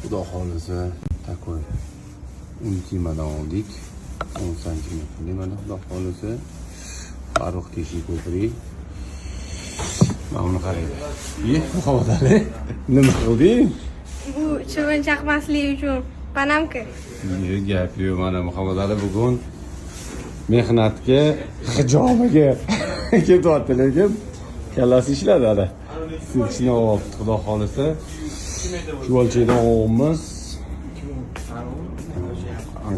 Xudo xohlasa такой intimadan oldik. 10 santimetrli mana xudo xohlasa. Farruh teshik ko'prik. Mana buni qarang. Muhammadali, nima qilding? Bu chivin chaqmasligi uchun panamka. Gap yo'q, mana Muhammadali bugun mehnatga, hijobiga ketyapti, lekin kallasi ishladi hali. Silchini olibdi, xudo xohlasa. Chuvalchaydan olamiz.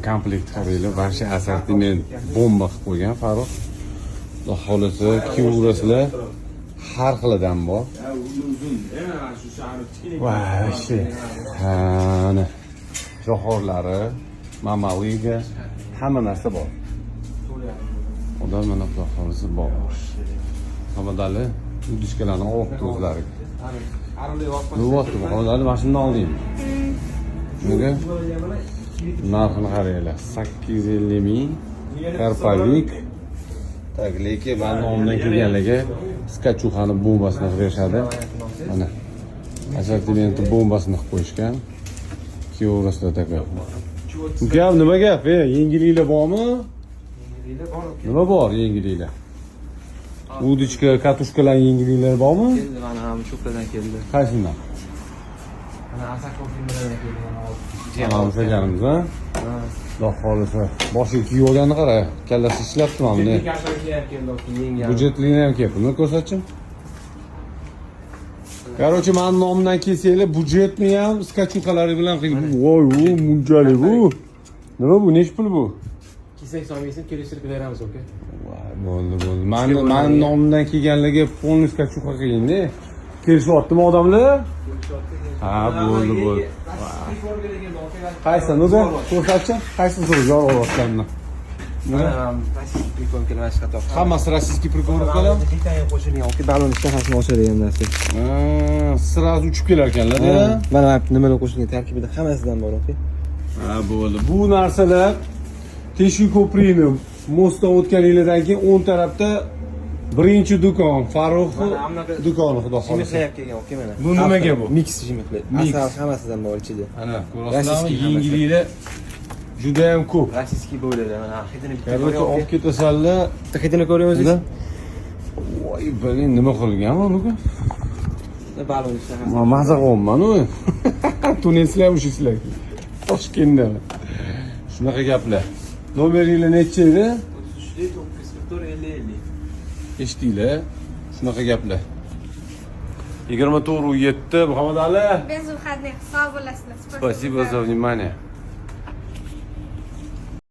Komplekt qaranglar, barcha assortiment bomba qilib qo'ygan Farruh. Xudo xohlasa kiyurarsizlar. Har xilidan bor. Voy, ana shoxorlari, mamaliga hamma narsa bor. Odam mana xudo xohlasa bor. Muhammadali udishkalarni olibdi o'zlariga. Nuvotdi, Muhammadali mana shundan olding. Nega? Narxini qaranglar, 850 ming karpavik. Tak, lekin men nomdan kelganligi skachuxani bombasini qilib berishadi. Mana assortimenti bombasini qilib qo'yishgan. Kiyorasida taka. Gap nima gap? Yengilliklar bormi? Nima bor yengilliklar? Udichka, katushkalar yengilliklar bormi? Keldi, mana ham cho'qlardan keldi. Qaysidan? Mana Asakov filmlaridan keldi. Mana o'shaganimiz, ha? Xudo xohlasa. Boshiga kiyib olganini qara, kallasi ishlabdi mana buni. Budjetligini ham kelib, buni ko'rsatchim. Короче, men nomdan kelsanglar, budjetni ham skachukalari bilan qilib, voy, u munchalik bu. Nima bu? Nech pul bu? Kelsak solmaysan, kelishtirib beramiz, oka. Voy, bo'ldi. Men nomdan kelganligi polniy skachuka qilindi. Kelishyaptimi odamlar? Ha, bo'ldi. Qaysi nuga? Ko'rsatchi? Qaysi zo'r yo'q Rossiyskiy prikomkalar mana shu qator. Hammasi rossiyskiy prikomkalar. Hikoya qo'shilgan, oka, balon ishtasini ochadigan narsa. Sразу uchib kelar ekanlar-da. Mana nimalar qo'shilgan tarkibida hammasidan bor, oka. Ha, bo'ldi. Bu narsalar teshik ko'prikni mostdan o'tganinglardan keyin 10 tarafda birinchi do'kon, Farruh do'koni, xudo xohlasa. Jimixlab kelgan, oka, mana. Bu nimaga bu? Mix jimixlar. Asal hammasidan bor ichida. Ana, ko'rasizlarmi? Yengilliklar juda ham ko'p. Rossiyskiy bo'ladi. Mana hidini bitta Короче, olib ketasanlar. hidini ko'ryapsiz? Voy, bilin nima qilgan bunaqa? Balon ishtahasi. Men maza qilyapman-ku. Tuneslar o'shalar. Toshkentdan. Shunaqa gaplar. Nomeringlar necha edi? 33 944 50 50. Eshitdinglar? Shunaqa gaplar. 24:07 Muhammadali. Безуходных. Sog' bo'lasizlar. Спасибо за внимание.